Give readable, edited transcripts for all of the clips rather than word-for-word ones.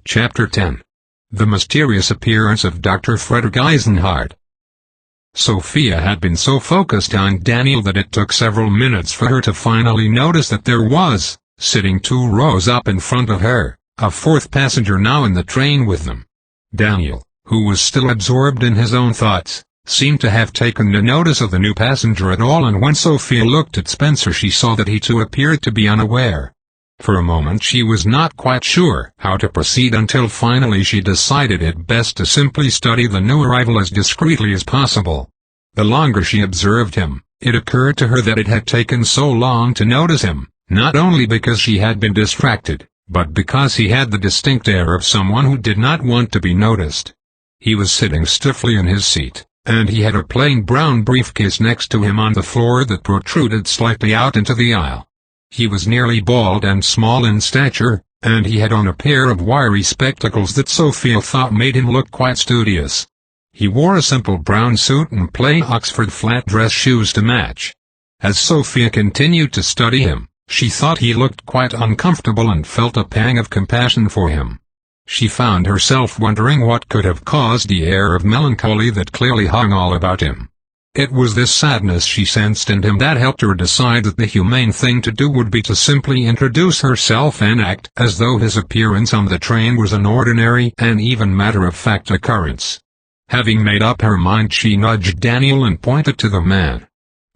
Chapter 10. The Mysterious Appearance of Dr. Frederick Eisenhart. Sophia had been so focused on Daniel that it took several minutes for her to finally notice that there was, sitting 2 rows up in front of her, a 4th passenger now in the train with them. Daniel, who was still absorbed in his own thoughts, seemed to have taken no notice of the new passenger at all, and when Sophia looked at Spencer she saw that he too appeared to be unaware. For a moment she was not quite sure how to proceed until finally she decided it best to simply study the new arrival as discreetly as possible. The longer she observed him, it occurred to her that it had taken so long to notice him, not only because she had been distracted, but because he had the distinct air of someone who did not want to be noticed. He was sitting stiffly in his seat, and he had a plain brown briefcase next to him on the floor that protruded slightly out into the aisle. He was nearly bald and small in stature, and he had on a pair of wiry spectacles that Sophia thought made him look quite studious. He wore a simple brown suit and plain Oxford flat dress shoes to match. As Sophia continued to study him, she thought he looked quite uncomfortable and felt a pang of compassion for him. She found herself wondering what could have caused the air of melancholy that clearly hung all about him. It was this sadness she sensed in him that helped her decide that the humane thing to do would be to simply introduce herself and act as though his appearance on the train was an ordinary and even matter-of-fact occurrence. Having made up her mind she nudged Daniel and pointed to the man.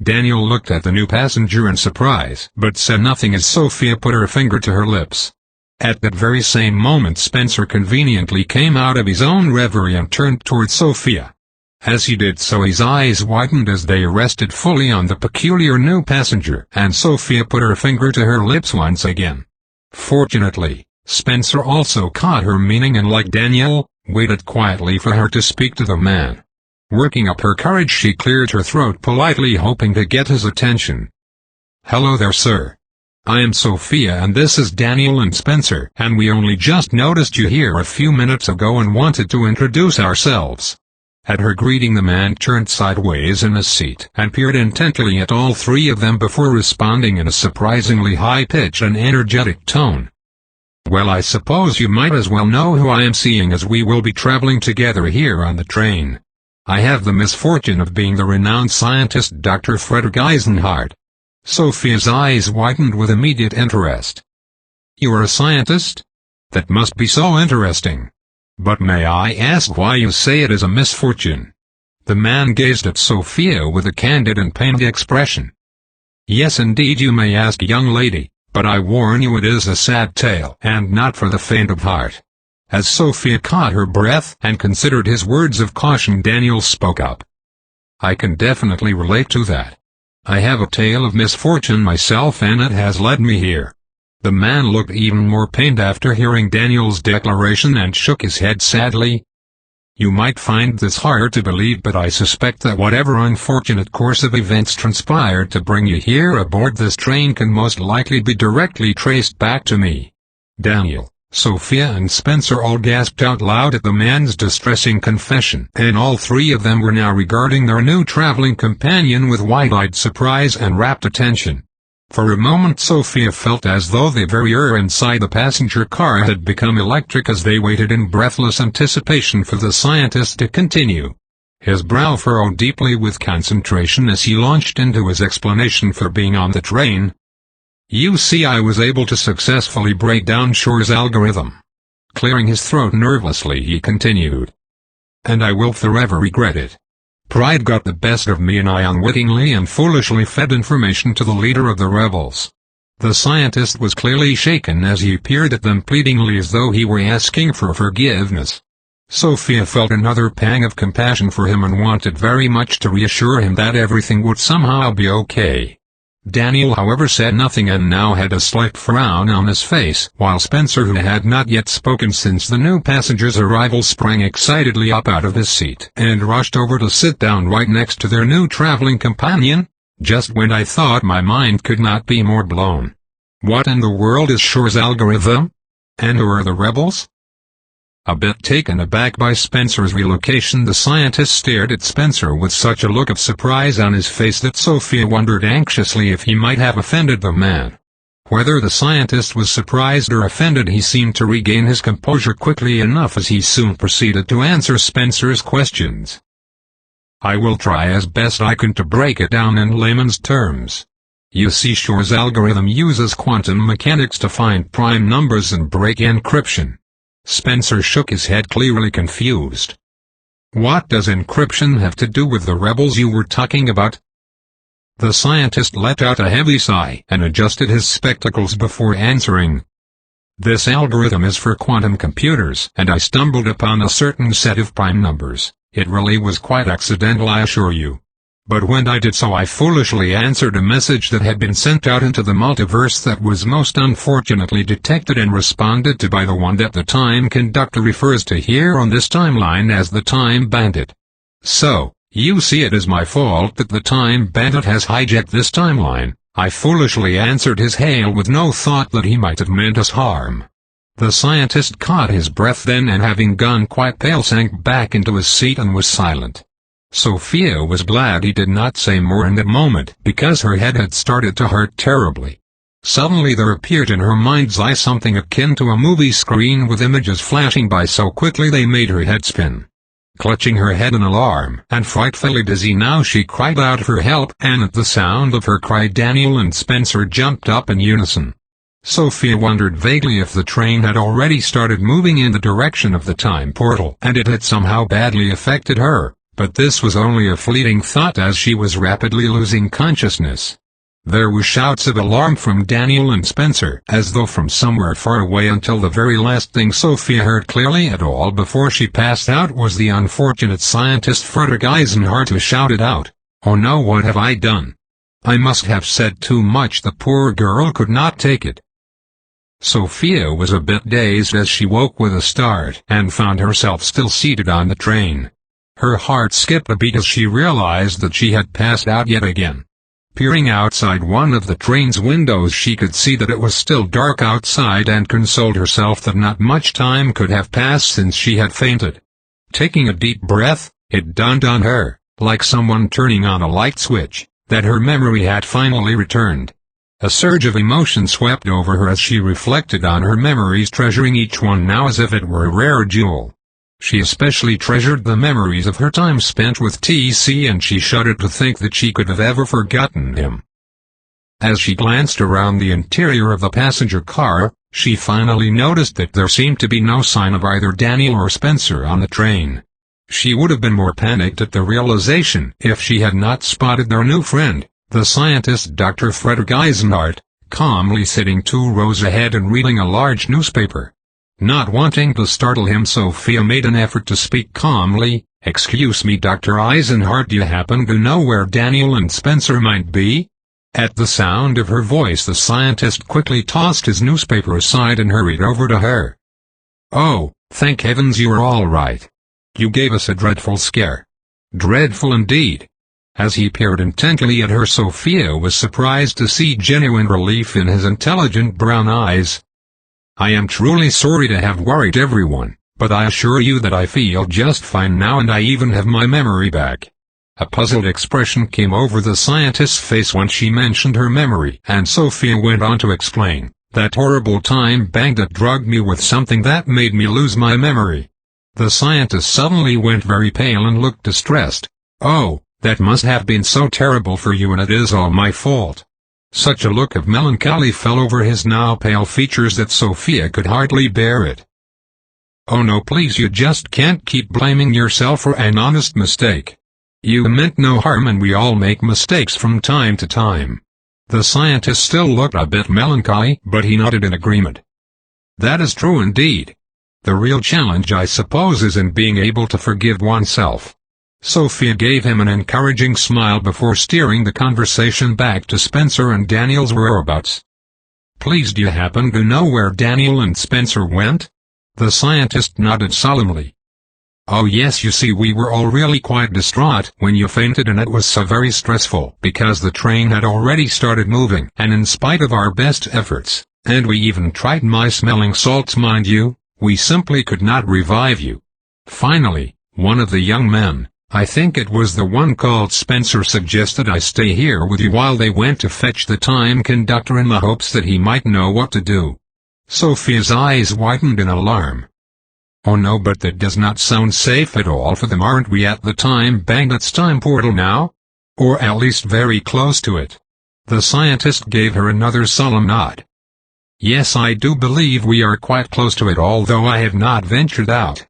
Daniel looked at the new passenger in surprise but said nothing as Sophia put her finger to her lips. At that very same moment Spencer conveniently came out of his own reverie and turned toward Sophia. As he did so his eyes widened as they rested fully on the peculiar new passenger, and Sophia put her finger to her lips once again. Fortunately, Spencer also caught her meaning and, like Daniel, waited quietly for her to speak to the man. Working up her courage she cleared her throat politely, hoping to get his attention. "Hello there, sir. I am Sophia and this is Daniel and Spencer, and we only just noticed you here a few minutes ago and wanted to introduce ourselves." At her greeting the man turned sideways in his seat and peered intently at all 3 of them before responding in a surprisingly high-pitched and energetic tone. "Well, I suppose you might as well know who I am, seeing as we will be traveling together here on the train. I have the misfortune of being the renowned scientist Dr. Frederick Eisenhart." Sophia's eyes widened with immediate interest. "You are a scientist? That must be so interesting. But may I ask why you say it is a misfortune?" The man gazed at Sophia with a candid and pained expression. "Yes, indeed, you may ask, young lady, but I warn you it is a sad tale and not for the faint of heart." As Sophia caught her breath and considered his words of caution, Daniel spoke up. "I can definitely relate to that. I have a tale of misfortune myself and it has led me here." The man looked even more pained after hearing Daniel's declaration and shook his head sadly. "You might find this hard to believe, but I suspect that whatever unfortunate course of events transpired to bring you here aboard this train can most likely be directly traced back to me." Daniel, Sophia and Spencer all gasped out loud at the man's distressing confession, and all 3 of them were now regarding their new traveling companion with wide-eyed surprise and rapt attention. For a moment Sophia felt as though the very air inside the passenger car had become electric as they waited in breathless anticipation for the scientist to continue. His brow furrowed deeply with concentration as he launched into his explanation for being on the train. "You see, I was able to successfully break down Shor's algorithm." Clearing his throat nervously he continued. "And I will forever regret it. Pride got the best of me and I unwittingly and foolishly fed information to the leader of the rebels." The scientist was clearly shaken as he peered at them pleadingly as though he were asking for forgiveness. Sophia felt another pang of compassion for him and wanted very much to reassure him that everything would somehow be okay. Daniel, however, said nothing and now had a slight frown on his face, while Spencer, who had not yet spoken since the new passenger's arrival, sprang excitedly up out of his seat and rushed over to sit down right next to their new traveling companion. "Just when I thought my mind could not be more blown. What in the world is Shor's algorithm? And who are the rebels?" A bit taken aback by Spencer's relocation, the scientist stared at Spencer with such a look of surprise on his face that Sophia wondered anxiously if he might have offended the man. Whether the scientist was surprised or offended, he seemed to regain his composure quickly enough as he soon proceeded to answer Spencer's questions. I will try as best I can to break it down in layman's terms. You see, Shor's algorithm uses quantum mechanics to find prime numbers and break encryption. Spencer shook his head, clearly confused. What does encryption have to do with the rebels you were talking about? The scientist let out a heavy sigh and adjusted his spectacles before answering. This algorithm is for quantum computers, and I stumbled upon a certain set of prime numbers. It really was quite accidental, I assure you. But when I did so, I foolishly answered a message that had been sent out into the multiverse that was most unfortunately detected and responded to by the one that the time conductor refers to here on this timeline as the Time Bandit. So, you see, it is my fault that the Time Bandit has hijacked this timeline. I foolishly answered his hail with no thought that he might have meant us harm. The scientist caught his breath then, and having gone quite pale, sank back into his seat and was silent. Sophia was glad he did not say more in that moment, because her head had started to hurt terribly. Suddenly there appeared in her mind's eye something akin to a movie screen with images flashing by so quickly they made her head spin. Clutching her head in alarm and frightfully dizzy now, she cried out for help, and at the sound of her cry Daniel and Spencer jumped up in unison. Sophia wondered vaguely if the train had already started moving in the direction of the time portal and it had somehow badly affected her, but this was only a fleeting thought as she was rapidly losing consciousness. There were shouts of alarm from Daniel and Spencer, as though from somewhere far away, until the very last thing Sophia heard clearly at all before she passed out was the unfortunate scientist Frederick Eisenhart, who shouted out, "Oh no, what have I done? I must have said too much." The poor girl could not take it. Sophia was a bit dazed as she woke with a start and found herself still seated on the train. Her heart skipped a beat as she realized that she had passed out yet again. Peering outside one of the train's windows, she could see that it was still dark outside and consoled herself that not much time could have passed since she had fainted. Taking a deep breath, it dawned on her, like someone turning on a light switch, that her memory had finally returned. A surge of emotion swept over her as she reflected on her memories, treasuring each one now as if it were a rare jewel. She especially treasured the memories of her time spent with T.C., and she shuddered to think that she could have ever forgotten him. As she glanced around the interior of the passenger car, she finally noticed that there seemed to be no sign of either Daniel or Spencer on the train. She would have been more panicked at the realization if she had not spotted their new friend, the scientist Dr. Frederick Eisenhart, calmly sitting 2 rows ahead and reading a large newspaper. Not wanting to startle him, Sophia made an effort to speak calmly. "Excuse me, Dr. Eisenhart, do you happen to know where Daniel and Spencer might be?" At the sound of her voice, the scientist quickly tossed his newspaper aside and hurried over to her. "Oh, thank heavens you are all right. You gave us a dreadful scare." "Dreadful indeed." As he peered intently at her, Sophia was surprised to see genuine relief in his intelligent brown eyes. "I am truly sorry to have worried everyone, but I assure you that I feel just fine now, and I even have my memory back." A puzzled expression came over the scientist's face when she mentioned her memory, and Sophia went on to explain, "That horrible time bandit drugged me with something that made me lose my memory." The scientist suddenly went very pale and looked distressed. "Oh, that must have been so terrible for you, and it is all my fault." Such a look of melancholy fell over his now pale features that Sophia could hardly bear it. "Oh no, please, you just can't keep blaming yourself for an honest mistake. You meant no harm, and we all make mistakes from time to time." The scientist still looked a bit melancholy, but he nodded in agreement. "That is true indeed. The real challenge, I suppose, is in being able to forgive oneself." Sophia gave him an encouraging smile before steering the conversation back to Spencer and Daniel's whereabouts. "Please, do you happen to know where Daniel and Spencer went?" The scientist nodded solemnly. "Oh yes, you see, we were all really quite distraught when you fainted, and it was so very stressful because the train had already started moving, and in spite of our best efforts, and we even tried my smelling salts, mind you, we simply could not revive you. Finally, one of the young men, I think it was the one called Spencer suggested I stay here with you while they went to fetch the time conductor in the hopes that he might know what to do. Sophia's eyes widened in alarm. Oh no, but that does not sound safe at all for them. Aren't we at the Time Bandit's time portal now? Or at least very close to it. The scientist gave her another solemn nod. Yes, I do believe we are quite close to it, although I have not ventured out.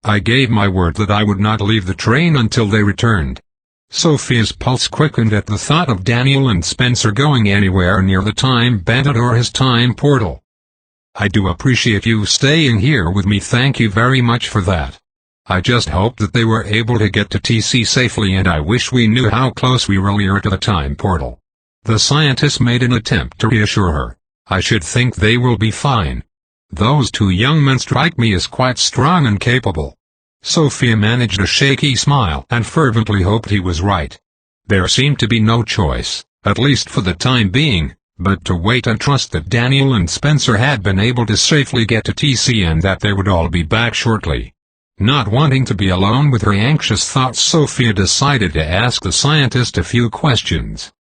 I gave my word that I would not leave the train until they returned. Sophia's pulse quickened at the thought of Daniel and Spencer going anywhere near the Time Bandit or his time portal. I do appreciate you staying here with me, thank you very much for that. I just hope that they were able to get to TC safely, and I wish we knew how close we really are to the time portal. The scientist made an attempt to reassure her. I should think they will be fine. Those two young men strike me as quite strong and capable. Sophia managed a shaky smile and fervently hoped he was right. There seemed to be no choice, at least for the time being, but to wait and trust that Daniel and Spencer had been able to safely get to TC and that they would all be back shortly. Not wanting to be alone with her anxious thoughts, Sophia decided to ask the scientist a few questions.